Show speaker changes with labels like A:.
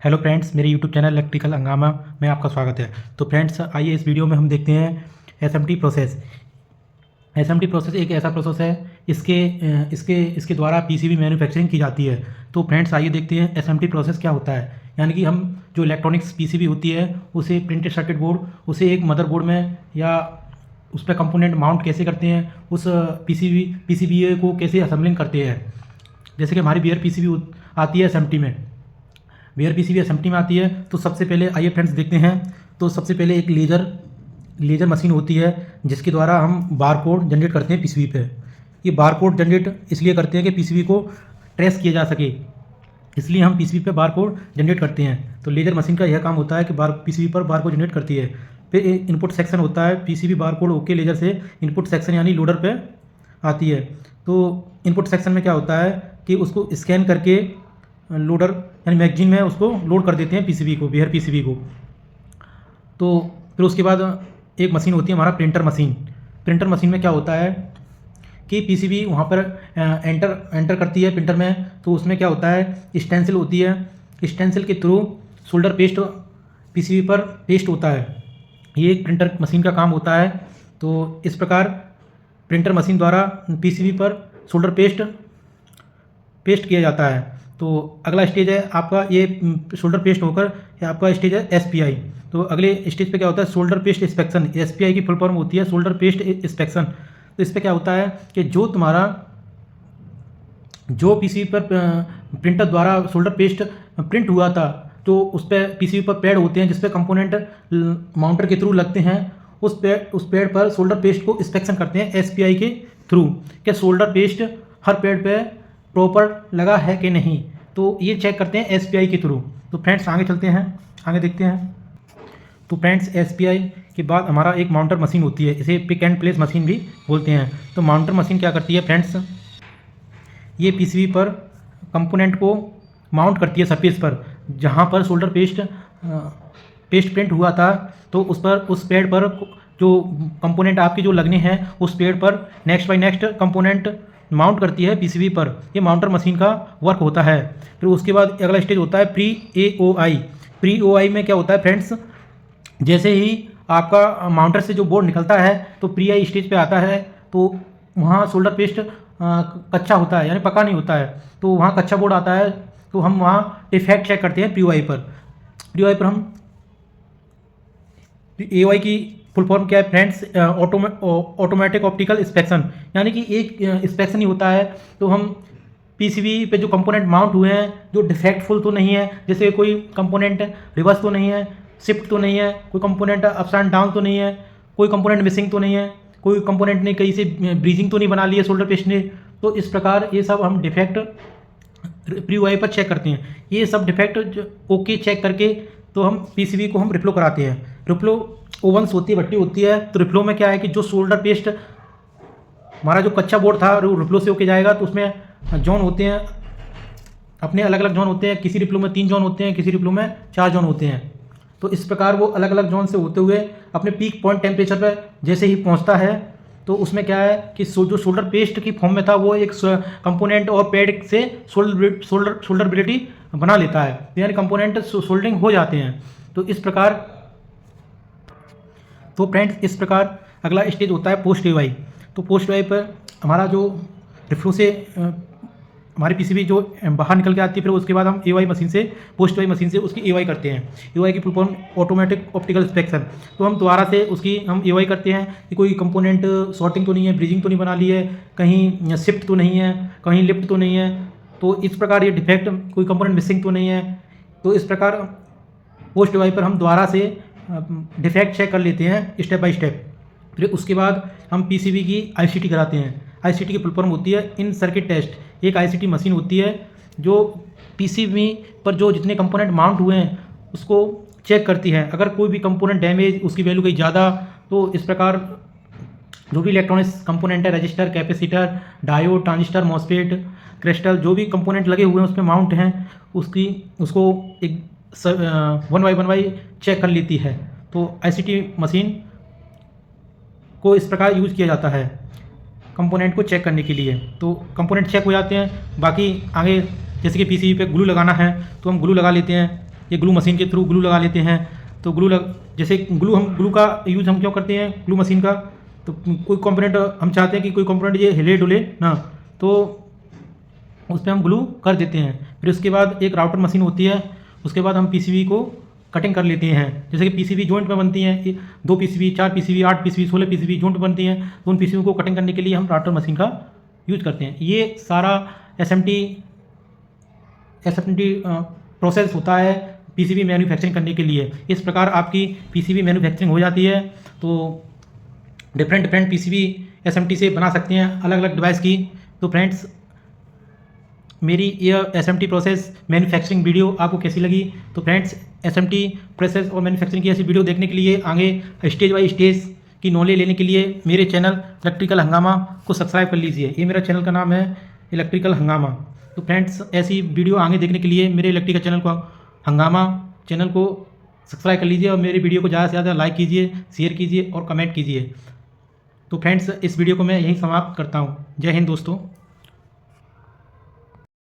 A: Hello friends, मेरे YouTube channel electrical हंगामा में आपका स्वागत है। तो फ्रेंड्स, आइए इस वीडियो में हम देखते हैं एसएमटी प्रोसेस। एसएमटी प्रोसेस एक ऐसा प्रोसेस है, इसके द्वारा पीसीबी मैन्युफैक्चरिंग की जाती है। तो फ्रेंड्स, आइए देखते हैं एसएमटी प्रोसेस क्या होता है। यानी कि हम जो इलेक्ट्रॉनिक्स पीसीबी होती है उसे प्रिंटेड सर्किट बोर्ड, उसे एक मदरबोर्ड में या उस पर कंपोनेंट माउंट कैसे करते हैं, उस पीसीबी को कैसे असेंबलिंग करते हैं। जैसे कि हमारी बियर पीसीबी आती है एसएमटी में, बियर पीसीबी एसएमटी में आती है। तो सबसे पहले आइए फ्रेंड्स देखते हैं। तो सबसे पहले एक लेज़र मशीन होती है जिसके द्वारा हम बारकोड जनरेट करते हैं पीसीबी पे। ये बारकोड जनरेट इसलिए करते हैं कि पीसीबी को ट्रेस किया जा सके, इसलिए हम पीसीबी पे बारकोड जनरेट करते हैं। तो लेज़र मशीन का यह काम होता है कि पीसीबी पर बारकोड जनरेट करती है। फिर इनपुट सेक्शन होता है, पीसीबी बारकोड ओके लेज़र से इनपुट सेक्शन यानी लोडर पे आती है। तो इनपुट सेक्शन में क्या होता है कि उसको स्कैन करके लोडर यानी मैगजीन में उसको लोड कर देते हैं पीसीबी को, बियर पीसीबी को। तो फिर उसके बाद एक मशीन होती है हमारा प्रिंटर मशीन। प्रिंटर मशीन में क्या होता है कि पीसीबी वहाँ पर एंटर करती है प्रिंटर में। तो उसमें क्या होता है, स्टेंसिल होती है, स्टेंसिल के थ्रू सोल्डर पेस्ट पीसीबी पर पेस्ट होता है। ये एक प्रिंटर मशीन का काम होता है। तो इस प्रकार प्रिंटर मशीन द्वारा पीसीबी पर सोल्डर पेस्ट किया जाता है। तो अगला स्टेज है आपका, ये शोल्डर पेस्ट होकर आपका स्टेज है एसपीआई। तो अगले स्टेज पे क्या होता है, शोल्डर पेस्ट इंस्पेक्शन। एसपीआई की फुल फॉर्म होती है शोल्डर पेस्ट इंस्पेक्शन। तो इस पर क्या होता है कि जो पीसीबी पर प्रिंटर द्वारा शोल्डर पेस्ट प्रिंट हुआ था, तो उस पर पीसीबी पर पैड होते हैं जिस पे कंपोनेंट माउंटर के थ्रू लगते हैं। उस पैड पर शोल्डर पेस्ट को इंस्पेक्शन करते हैं एसपीआई के थ्रू, क्या शोल्डर पेस्ट हर पैड पे प्रॉपर लगा है कि नहीं। तो ये चेक करते हैं एसपीआई के थ्रू। तो फ्रेंड्स आगे चलते हैं, आगे देखते हैं। तो फ्रेंड्स, एसपीआई के बाद हमारा एक माउंटर मशीन होती है, इसे पिक एंड प्लेस मशीन भी बोलते हैं। तो माउंटर मशीन क्या करती है फ्रेंड्स, ये पीसीबी पर कंपोनेंट को माउंट करती है सरफेस पर, जहाँ पर शोल्डर पेस्ट प्रिंट हुआ था। तो उस पैड पर जो कंपोनेंट आपके जो लगने हैं, उस पैड पर next by next component mount करती है पीसीबी पर। ये माउंटर मशीन का वर्क होता है। फिर उसके बाद अगला स्टेज होता है प्री एओआई। प्री ओआई में क्या होता है फ्रेंड्स, जैसे ही आपका माउंटर से जो बोर्ड निकलता है तो प्री आई स्टेज पे आता है। तो वहाँ शोल्डर पेस्ट कच्चा होता है, यानी पका नहीं होता है। तो वहाँ कच्चा बोर्ड आता है, तो हम वहाँ डिफेक्ट चेक करते हैं प्री ओआई पर। प्री ओआई पर हम एओआई की फुल फॉर्म क्या है फ्रेंड्स, ऑटोमेटिक ऑप्टिकल इंस्पेक्शन। यानी कि एक इंस्पेक्शन ही होता है। तो हम पीसीबी पे जो कंपोनेंट माउंट हुए हैं, जो डिफेक्टफुल तो नहीं है, जैसे कोई कंपोनेंट रिवर्स तो नहीं है, शिफ्ट तो नहीं है, कोई कंपोनेंट अप्स एंड डाउन तो नहीं है, कोई कंपोनेंट मिसिंग तो नहीं है, कोई कंपोनेंट ने कहीं से ब्रीजिंग तो नहीं बना ली है शोल्डर पेस्ट ने। तो इस प्रकार ये सब हम डिफेक्ट प्री ओआई पर चेक करते हैं। ये सब डिफेक्ट ओके चेक करके तो हम पीसीबी को हम रिफ्लो कराते हैं। रिफ्लो ओवंस होती है, भट्टी होती है। तो रिफ्लो में क्या है कि जो शोल्डर पेस्ट हमारा जो कच्चा बोर्ड था वो रिफ्लो से होके जाएगा। तो उसमें जोन होते हैं, अपने अलग अलग जोन होते हैं। किसी रिफ्लो में 3 जोन होते हैं, किसी रिफ्लो में 4 जोन होते हैं। तो इस प्रकार वो अलग अलग जोन से होते हुए अपने पीक पॉइंट टेम्परेचर पर जैसे ही पहुंचता है, तो उसमें क्या है कि जो शोल्डर पेस्ट की फॉर्म में था वो एक कंपोनेंट और पैड से सोल्डरबिलिटी बना लेता है, यानी कंपोनेंट सोल्डरिंग हो जाते हैं। तो इस प्रकार अगला स्टेज होता है पोस्ट एओआई। तो पोस्ट एओआई पर हमारा जो रिफ्लो से हमारी पीसीबी जो बाहर निकल के आती है, फिर उसके बाद हम एओआई मशीन से, पोस्ट एओआई मशीन से उसकी एओआई करते हैं। एओआई की full form automatic optical inspection. तो हम दोबारा से उसकी हम एओआई करते हैं कि कोई कंपोनेंट शॉर्टिंग तो नहीं है, ब्रीजिंग तो नहीं बना ली है, कहीं शिफ्ट तो नहीं है, कहीं लिफ्ट तो नहीं है। तो इस प्रकार ये डिफेक्ट, कोई कंपोनेंट मिसिंग तो नहीं है। तो इस प्रकार पोस्ट एओआई पर हम दोबारा से डिफेक्ट चेक कर लेते हैं स्टेप बाय स्टेप। फिर उसके बाद हम पीसीबी की आईसीटी कराते हैं। आईसीटी की फुल फॉर्म होती है इन सर्किट टेस्ट। एक आईसीटी मशीन होती है जो पीसीबी पर जो जितने कंपोनेंट माउंट हुए हैं उसको चेक करती है। अगर कोई भी कंपोनेंट डैमेज, उसकी वैल्यू कहीं ज़्यादा, तो इस प्रकार जो भी इलेक्ट्रॉनिक्स कंपोनेंट है, register, capacitor, diode, transistor, MOSFET, crystal, जो भी कंपोनेंट लगे हुए हैं उस पर माउंट हैं, उसको एक 1 बाय चेक कर लेती है। तो आईसीटी मशीन को इस प्रकार यूज़ किया जाता है कंपोनेंट को चेक करने के लिए। तो कंपोनेंट चेक हो जाते हैं। बाकी आगे जैसे कि पीसीबी पे ग्लू लगाना है तो हम ग्लू लगा लेते हैं। ये ग्लू मशीन के थ्रू ग्लू लगा लेते हैं। तो जैसे ग्लू का यूज़ हम क्यों करते हैं ग्लू मशीन का, तो कोई कंपोनेंट हम चाहते हैं कि कोई कंपोनेंट ये हिले डुले ना, तो उस पर हम ग्लू कर देते हैं। फिर उसके बाद एक राउटर मशीन होती है, उसके बाद हम पीसीबी को कटिंग कर लेते हैं। जैसे कि पीसीबी जॉइंट में बनती हैं, 2 PCB, 4 PCB, 8 PCB, 16 PCB joint बनती हैं, तो उन पीसीबी को कटिंग करने के लिए हम राउटर मशीन का यूज करते हैं। ये सारा एसएमटी प्रोसेस होता है पीसीबी मैन्युफैक्चरिंग करने के लिए। इस प्रकार आपकी पीसीबी मैन्युफैक्चरिंग हो जाती है। तो डिफरेंट पीसीबी एसएमटी से बना सकते हैं अलग अलग डिवाइस की। तो फ्रेंड्स, मेरी यह एसएमटी प्रोसेस मैन्युफैक्चरिंग वीडियो आपको कैसी लगी? तो फ्रेंड्स, एसएमटी प्रोसेस और मैन्युफैक्चरिंग की ऐसी वीडियो देखने के लिए, आगे स्टेज बाय स्टेज की नॉलेज लेने के लिए मेरे चैनल इलेक्ट्रिकल हंगामा को सब्सक्राइब कर लीजिए। ये मेरा चैनल का नाम है इलेक्ट्रिकल हंगामा। तो फ्रेंड्स, ऐसी वीडियो आगे देखने के लिए मेरे इलेक्ट्रिकल चैनल को हंगामा चैनल को सब्सक्राइब कर लीजिए और मेरी वीडियो को ज़्यादा से ज़्यादा लाइक कीजिए, शेयर कीजिए और कमेंट कीजिए। तो फ्रेंड्स, इस वीडियो को मैं यहीं समाप्त करता हूँ। जय हिंद दोस्तों।